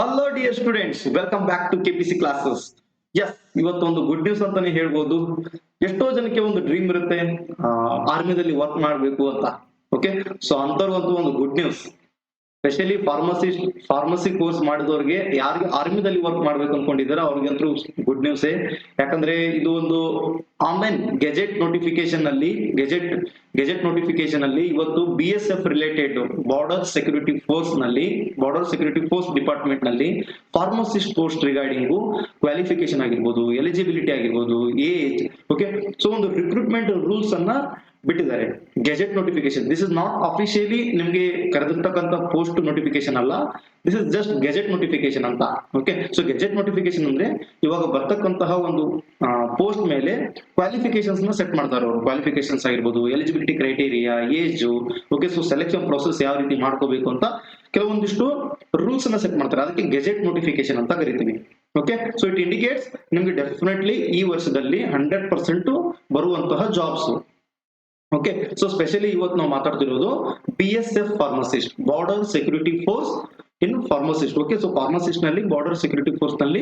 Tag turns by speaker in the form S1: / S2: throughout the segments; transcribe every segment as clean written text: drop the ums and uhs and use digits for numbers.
S1: Hello dear students, welcome back to KPC classes. Yes, ಇವತ್ತೊಂದು good news ಅಂತಾನೆ ಹೇಳ್ಬೋದು. ಎಷ್ಟೋ ಜನಕ್ಕೆ ಒಂದು ಡ್ರೀಮ್ ಇರುತ್ತೆ, ಆರ್ಮಿದಲ್ಲಿ ವರ್ಕ್ ಮಾಡ್ಬೇಕು ಅಂತ. ಓಕೆ, ಸೊ ಅಂತವ್ರಿಗಂತೂ ಒಂದು good news. Specially pharmacy course ಮಾಡಿದವ್ರಿಗೆ, ಯಾರಿಗೆ ಆರ್ಮಿದಲ್ಲಿ ವರ್ಕ್ ಮಾಡ್ಬೇಕು ಅನ್ಕೊಂಡಿದ್ದಾರೆ ಅವ್ರಿಗಂತೂ ಗುಡ್ ನ್ಯೂಸ್. ಯಾಕಂದ್ರೆ ಇದು ಒಂದು ಆನ್ಲೈನ್ ಗೆಜೆಟ್ ನೋಟಿಫಿಕೇಶನ್ ಅಲ್ಲಿ ಇವತ್ತು BSF related border security force department ನಲ್ಲಿ ಫಾರ್ಮಸಿಸ್ಟ್ ಪೋಸ್ಟ್ ರಿಗಾರ್ಡಿಂಗು ಕ್ವಾಲಿಫಿಕೇಶನ್ ಆಗಿರ್ಬೋದು, ಎಲಿಜಿಬಿಲಿಟಿ ಆಗಿರ್ಬೋದು, ಏಜ್, ಓಕೆ, ಸೊ ಒಂದು ರಿಕ್ರೂಟ್ಮೆಂಟ್ ರೂಲ್ಸ್ ಅನ್ನ ಬಿಟ್ಟಿದ್ದಾರೆ. Gazette notification, this is not officially ನಿಮ್ಗೆ ಕರೆದಿರ್ತಕ್ಕಂಥ ಪೋಸ್ಟ್ ನೋಟಿಫಿಕೇಶನ್ ಅಲ್ಲ, this is just gazette notification ಅಂತ. ಓಕೆ, ಸೊ ಗೆಜೆಟ್ ನೋಟಿಫಿಕೇಶನ್ ಅಂದ್ರೆ ಇವಾಗ ಬರ್ತಕ್ಕಂತಹ ಒಂದು ಪೋಸ್ಟ್ ಮೇಲೆ ಕ್ವಾಲಿಫಿಕೇಶನ್ಸ್ ನ ಸೆಟ್ ಮಾಡ್ತಾರೆ ಅವರು. ಕ್ವಾಲಿಫಿಕೇಶನ್ಸ್ ಆಗಿರ್ಬೋದು, eligibility criteria, age, okay, so selection process ಯಾವ ರೀತಿ ಮಾಡ್ಕೋಬೇಕು ಅಂತ ಕೆಲವೊಂದಿಷ್ಟು ರೂಲ್ಸ್ ಅನ್ನ ಸೆಟ್ ಮಾಡ್ತಾರೆ. ಅದಕ್ಕೆ ಗೆಜೆಟ್ ನೋಟಿಫಿಕೇಶನ್ ಅಂತ ಕರಿತೀವಿ. ಓಕೆ, ಸೊ ಇಟ್ ಇಂಡಿಕೇಟ್ಸ್ ನಿಮ್ಗೆ ಡೆಫಿನೆಟ್ಲಿ ಈ ವರ್ಷದಲ್ಲಿ 100% ಬರುವಂತಹ ಜಾಬ್ಸ್. ಓಕೆ, ಸೊ ಸ್ಪೆಷಲಿ ಇವತ್ತು ನಾವು ಮಾತಾಡ್ತಿರೋದು BSF pharmacist, border security force in pharmacist. Okay, so pharmacist ನಲ್ಲಿ ಬಾರ್ಡರ್ ಸೆಕ್ಯೂರಿಟಿ ಫೋರ್ಸ್ ನಲ್ಲಿ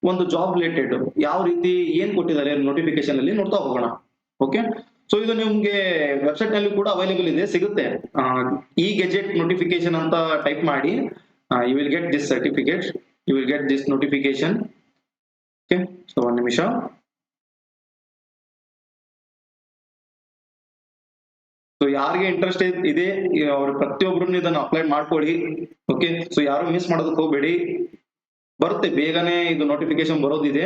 S1: ಒಂದು ಜಾಬ್ ರಿಲೇಟೆಡ್ ಯಾವ ರೀತಿ ಏನ್ ಕೊಟ್ಟಿದ್ದಾರೆ ನೋಟಿಫಿಕೇಶನ್ ಅಲ್ಲಿ ನೋಡ್ತಾ ಹೋಗೋಣ. ಓಕೆ, ಸೊ ಇದು ನಿಮ್ಗೆ ವೆಬ್ಸೈಟ್ ನಲ್ಲಿ ಕೂಡ ಅವೈಲೇಬಲ್ ಇದೆ, ಸಿಗುತ್ತೆ. ಈ ಗೆಜೆಟ್ ನೋಟಿಫಿಕೇಶನ್ ಅಂತ ಟೈಪ್ ಮಾಡಿ, you will get this certificate, you will get this notification. Okay, so ಒಂದು ನಿಮಿಷ. ಸೊ ಯಾರಿಗೆ ಇಂಟ್ರೆಸ್ಟ್ ಇದೆ ಅವ್ರ ಪ್ರತಿಯೊಬ್ರು ಇದನ್ನ ಅಪ್ಲೈ ಮಾಡ್ಕೊಳ್ಳಿ. ಓಕೆ, ಸೊ ಯಾರು ಮಿಸ್ ಮಾಡೋದಕ್ಕೆ ಹೋಗ್ಬೇಡಿ, ಬರುತ್ತೆ ಬೇಗನೆ ಇದು ನೋಟಿಫಿಕೇಶನ್ ಬರೋದಿದೆ.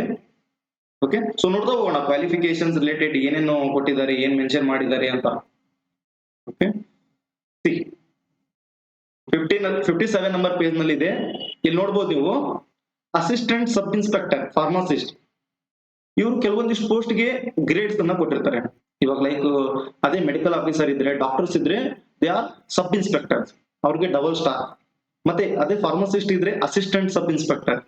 S1: ಓಕೆ, ಸೊ ನೋಡ್ತಾ ಹೋಗೋಣ ಕ್ವಾಲಿಫಿಕೇಶನ್ಸ್ ರಿಲೇಟೆಡ್ ಏನೇನು ಕೊಟ್ಟಿದ್ದಾರೆ, ಏನ್ ಮೆನ್ಷನ್ ಮಾಡಿದ್ದಾರೆ ಅಂತ. ಓಕೆ, 57 ನಂಬರ್ ಪೇಜ್ ನಲ್ಲಿ ಇದೆ. ಇಲ್ಲಿ ನೋಡ್ಬೋದು ನೀವು, ಅಸಿಸ್ಟೆಂಟ್ ಸಬ್ ಇನ್ಸ್ಪೆಕ್ಟರ್ ಫಾರ್ಮಸಿಸ್ಟ್, ಇವರು ಕೆಲವೊಂದಿಷ್ಟು ಪೋಸ್ಟ್ ಗೆ ಗ್ರೇಡ್ಸ್ ಅನ್ನ ಕೊಟ್ಟಿರ್ತಾರೆ. ಇವಾಗ ಲೈಕ್ ಅದೇ ಮೆಡಿಕಲ್ ಆಫೀಸರ್ ಇದ್ರೆ, ಡಾಕ್ಟರ್ಸ್ ಇದ್ರೆ ದೇ ಆರ್ ಸಬ್ ಇನ್ಸ್ಪೆಕ್ಟರ್ಸ್, ಅವ್ರಿಗೆ ಡಬಲ್ ಸ್ಟಾರ್. ಮತ್ತೆ ಅದೇ ಫಾರ್ಮಸಿಸ್ಟ್ ಇದ್ರೆ ಅಸಿಸ್ಟೆಂಟ್ ಸಬ್ ಇನ್ಸ್ಪೆಕ್ಟರ್,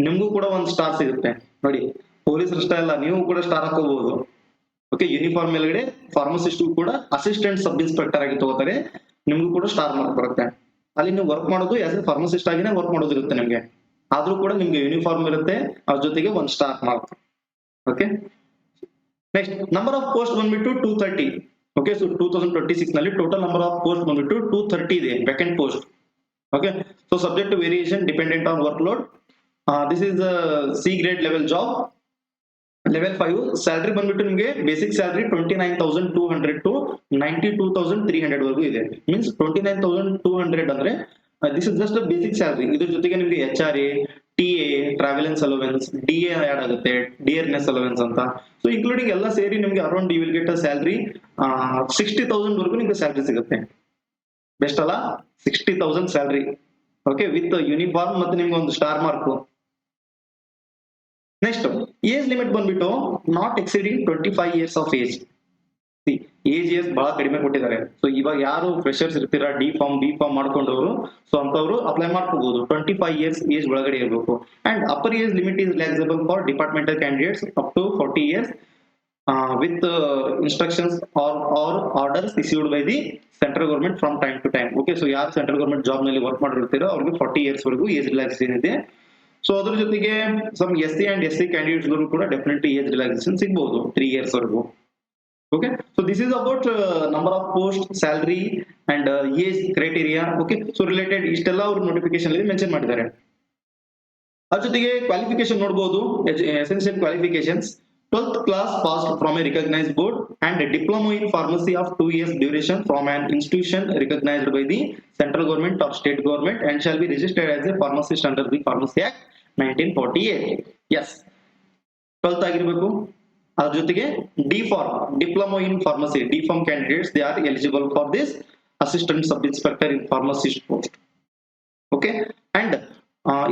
S1: ನಿಮ್ಗೂ ಕೂಡ ಒಂದು ಸ್ಟಾರ್ ಸಿಗುತ್ತೆ ನೋಡಿ. ಪೊಲೀಸರು ಅಷ್ಟೇ ಅಲ್ಲ, ನೀವು ಕೂಡ ಸ್ಟಾರ್ ಹಾಕೋಬಹುದು. ಓಕೆ, ಯೂನಿಫಾರ್ಮ್ ಮೇಲ್ಗಡೆ ಫಾರ್ಮಸಿಸ್ಟ್ ಕೂಡ ಅಸಿಸ್ಟೆಂಟ್ ಸಬ್ ಇನ್ಸ್ಪೆಕ್ಟರ್ ಆಗಿ ತಗೋತಾರೆ, ನಿಮ್ಗೂ ಕೂಡ ಸ್ಟಾರ್ ಮಾರ್ಕ್ ಬರುತ್ತೆ. ಅಲ್ಲಿ ನೀವು ವರ್ಕ್ ಮಾಡೋದು ಆಸ್ ಎ ಫಾರ್ಮಸಿಸ್ಟ್ ಆಗಿನೇ ವರ್ಕ್ ಮಾಡೋದಿರುತ್ತೆ ನಿಮ್ಗೆ, ಆದ್ರೂ ಕೂಡ ನಿಮ್ಗೆ ಯೂನಿಫಾರ್ಮ್ ಇರುತ್ತೆ, ಅದ್ರ ಜೊತೆಗೆ ಒಂದು star mark. Okay, next number of post ಬಂದ್ಬಿಟ್ಟು 230. ಓಕೆ, ಸೊ 2026 ನಲ್ಲಿ ಟೋಟಲ್ ನಂಬರ್ ಆಫ್ ಪೋಸ್ಟ್ ಬಂದ್ಬಿಟ್ಟು 230 ಇದೆ, vacant post. Okay, so subject to variation dependent on work load. This is C grade level job. Level 5 salary ಬಂದ್ಬಿಟ್ಟು ನಿಮಗೆ basic salary 29,200 to 92,300 ವರೆಗೂ ಇದೆ. Means 29,200 ಅಂದ್ರೆ this is just basic salary. ಇದ್ರ ಜೊತೆಗೆ ನಿಮಗೆ HRA, TA, travel allowance, DA add ಆಗುತ್ತೆ, dearness allowance ಅಂತ. ಸೊ ಇನ್ಕ್ಲೂಡಿಂಗ್ ಎಲ್ಲ ಸೇರಿ ನಿಮ್ಗೆ around you will get a salary 60,000 ವರೆಗೂ ನಿಮ್ಗೆ ಸ್ಯಾಲರಿ ಸಿಗುತ್ತೆ. ಬೆಸ್ಟ್ ಅಲ್ಲ, 60,000 ಸ್ಯಾಲರಿ. ಓಕೆ, ವಿತ್ ಯೂನಿಫಾರ್ಮ್ ಮತ್ತೆ ನಿಮ್ಗೆ ಒಂದು star mark. Next age limit ಬಂದ್ಬಿಟ್ಟು not exceeding 25 years of age. Age ಬಹಳ ಕಡಿಮೆ ಕೊಟ್ಟಿದ್ದಾರೆ. ಸೊ ಇವಾಗ ಯಾರು ಫ್ರೆಶರ್ಸ್ ಇರ್ತೀರಾ, B.Pharm ಮಾಡ್ಕೊಂಡವರು, ಸೊ ಅಂತವ್ರು ಅಪ್ಲೈ ಮಾಡ್ಕೋಬಹುದು. 25 ಇಯರ್ಸ್ ಏಜ್ ಒಳಗಡೆ ಇರಬೇಕು. And upper age limit is relaxable for departmental candidates up to 40 years with instructions or orders issued by the central government from time to time. Okay, so ಯಾರು central government job ನಲ್ಲಿ work ಮಾಡಿರ್ತೀರೋ ಅವ್ರಿಗೆ 40 years ವರೆಗೂ age relaxation ಇದೆ. So ಅದ್ರ ಜೊತೆಗೆ some SC and SC candidates ಕೂಡ definitely age relaxation ಸಿಗಬಹುದು 3 ಇಯರ್ಸ್ ವರೆಗೂ. Okay, so this is about number of post, salary and age criteria. Okay, so related ಇಷ್ಟೆಲ್ಲ ಅವರು ನೋಟಿಫಿಕೇಶನ್ ಅಲ್ಲಿ ಮೆನ್ಷನ್ ಮಾಡಿದ್ದಾರೆ. ಅದ್ರ ಜೊತೆಗೆ ಕ್ವಾಲಿಫಿಕೇಶನ್ ನೋಡಬಹುದು. Essential qualifications 12th class passed from a recognized board and a diploma in pharmacy of 2 years duration from an institution recognized by the central government or state government and shall be registered as a pharmacist under the Pharmacy Act 1948. Yes, 12th ಆಗಿರಬೇಕು. ಅದ್ರ ಜೊತೆಗೆ D.Pharm, diploma in pharmacy, D.Pharm candidates they are eligible for this assistant sub inspector in pharmacist post. Okay, and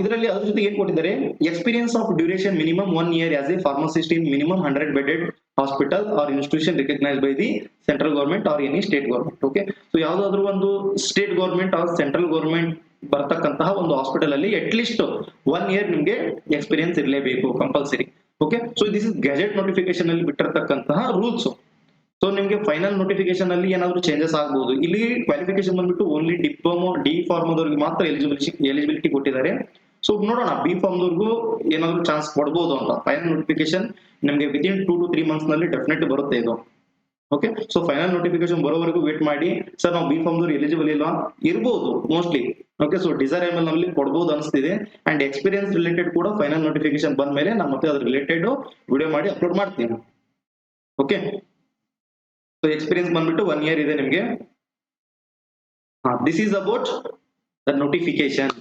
S1: ಇದರಲ್ಲಿ ಅದ್ರ ಜೊತೆಗೆ ಏನ್ ಕೊಟ್ಟಿದ್ದಾರೆ, experience of duration minimum 1 year as a pharmacist in minimum 100 bedded hospital or institution recognised by the central government or any state government. Okay, so ಯಾವ್ದಾದ್ರು ಒಂದು state government or central government ಬರ್ತಕ್ಕಂತಹ ಒಂದು hospital ಅಲ್ಲಿ at least 1 year ನಿಮ್ಗೆ experience ಇರಲೇಬೇಕು, compulsory. Okay, so this is gazette notification ಅಲ್ಲಿ ಬಿಟ್ಟಿರ್ತಕ್ಕಂತಹ rules. So ನಿಮ್ಗೆ final notification ಅಲ್ಲಿ ಏನಾದ್ರು ಚೇಂಜಸ್ ಆಗಬಹುದು. ಇಲ್ಲಿ ಕ್ವಾಲಿಫಿಕೇಶನ್ ಬಂದ್ಬಿಟ್ಟು ಓನ್ಲಿ ಡಿಪ್ಲೊಮಾ D.Pharm ಮಾತ್ರ ಎಲಿಜಿಬಿಲಿಟಿ ಕೊಟ್ಟಿದ್ದಾರೆ. ಸೊ ನೋಡೋಣ ಬಿ ಫಾರ್ಮ್ದವ್ರಿಗೂ ಏನಾದ್ರು ಚಾನ್ಸ್ ಕೊಡ್ಬೋದು ಅಂತ. ಫೈನಲ್ ನೋಟಿಫಿಕೇಶನ್ ನಿಮಗೆ ವಿತಿನ್ 2 to 3 months ನಲ್ಲಿ ಡೆಫಿನೆಟ್ ಬರುತ್ತೆ ಇದು. ಓಕೆ, ಸೊ ಫೈನಲ್ ನೋಟಿಫಿಕೇಶನ್ ಬರೋವರೆಗೂ ವೇಟ್ ಮಾಡಿ. ಸರ್ ನಾವು ಬಿ ಫಾರ್ಮ್ ದವ್ರು ಎಲಿಜಿಬಲ್ ಇಲ್ಲ ಇರ್ಬೋದು mostly. Okay, so desire ML ನಲ್ಲಿ ಕೊಡ್ಬೋದು ಅನಿಸ್ತಿದೆ. ಅಂಡ್ ಎಕ್ಸ್ಪೀರಿಯನ್ಸ್ ರಿಲೇಟೆಡ್ ಕೂಡ ಫೈನಲ್ ನೋಟಿಫಿಕೇಶನ್ ಬಂದ ಮೇಲೆ ನಾನು ಮತ್ತೆ ಅದ್ರ ರಿಲೇಟೆಡ್ ವಿಡಿಯೋ ಮಾಡಿ ಅಪ್ಲೋಡ್ ಮಾಡ್ತೀನಿ. ಓಕೆ, ಸೊ ಎಕ್ಸ್ಪೀರಿಯನ್ಸ್ ಬಂದ್ಬಿಟ್ಟು 1 year ಇದೆ ನಿಮಗೆ. This is about the notification.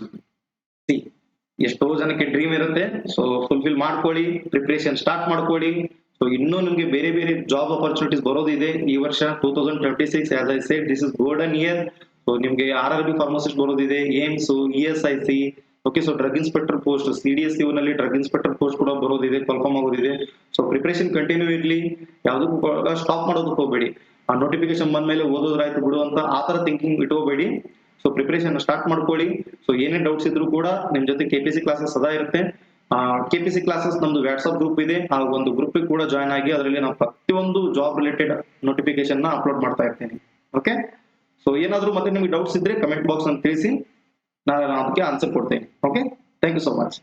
S1: ಎಷ್ಟೋ ಜನಕ್ಕೆ ಡ್ರೀಮ್ ಇರುತ್ತೆ, ಸೊ ಫುಲ್ಫಿಲ್ ಮಾಡ್ಕೊಳ್ಳಿ, ಪ್ರಿಪರೇಷನ್ ಸ್ಟಾರ್ಟ್ ಮಾಡ್ಕೊಳ್ಳಿ. ಸೊ ಇನ್ನೂ ನಿಮ್ಗೆ ಬೇರೆ ಬೇರೆ ಜಾಬ್ ಅಪರ್ಚುನಿಟೀಸ್ ಬರೋದಿದೆ ಈ ವರ್ಷ 2026. As I said, this is golden year. So ನಿಮ್ಗೆ RRB ಫಾರ್ಮಸಿಸ್ಟ್ ಬರೋದಿದೆ, AIIMS, ESIC. Okay, so drug inspector post, CDSU ನಲ್ಲಿ ಡ್ರಗ್ ಇನ್ಸ್ಪೆಕ್ಟರ್ ಪೋಸ್ಟ್ ಕೂಡ ಬರೋದಿದೆ, ಕನ್ಫರ್ಮ್ ಆಗೋದಿದೆ. ಸೊ ಪ್ರಿಪರೇಷನ್ ಕಂಟಿನ್ಯೂ ಇರ್ಲಿ, ಯಾವ್ದಕ್ಕೂ ಸ್ಟಾಪ್ ಮಾಡೋದಕ್ಕೆ ಹೋಗ್ಬೇಡಿ. ಆ ನೋಟಿಫಿಕೇಶನ್ ಬಂದ್ಮೇಲೆ ಓದೋದ್ರಾಯ್ತು ಬಿಡು ಅಂತ ಆತರ ಥಿಂಕಿಂಗ್ ಇಟ್ಕೋಬೇಡಿ. ಸೊ ಪ್ರಿಪರೇಷನ್ ಸ್ಟಾರ್ಟ್ ಮಾಡ್ಕೊಳ್ಳಿ. ಸೊ ಏನೇ ಡೌಟ್ಸ್ ಇದ್ರು ಕೂಡ ನಿಮ್ ಜೊತೆ KPC ಕ್ಲಾಸಸ್ ಸದಾ ಇರುತ್ತೆ. KPC ಕ್ಲಾಸಸ್ ನಮ್ದು ವಾಟ್ಸ್ಆಪ್ ಗ್ರೂಪ್ ಇದೆ, ಆ ಒಂದು ಗ್ರೂಪ್ ಕೂಡ ಜಾಯ್ನ್ ಆಗಿ ಅದರಲ್ಲಿ ನಾವು ಪ್ರತಿಯೊಂದು ಜಾಬ್ ರಿಲೇಟೆಡ್ ನೋಟಿಫಿಕೇಶನ್ ನ ಅಪ್ಲೋಡ್ ಮಾಡ್ತಾ ಇರ್ತೀನಿ. ಓಕೆ, ಸೊ ಏನಾದ್ರು ಮತ್ತೆ ನಿಮ್ಗೆ ಡೌಟ್ಸ್ ಇದ್ರೆ ಕಮೆಂಟ್ ಬಾಕ್ಸ್ ಅಂತ ತಿಳಿಸಿ, ನಾನು ಅದಕ್ಕೆ ಆನ್ಸರ್ ಕೊಡ್ತೇನೆ. Okay, thank you so much.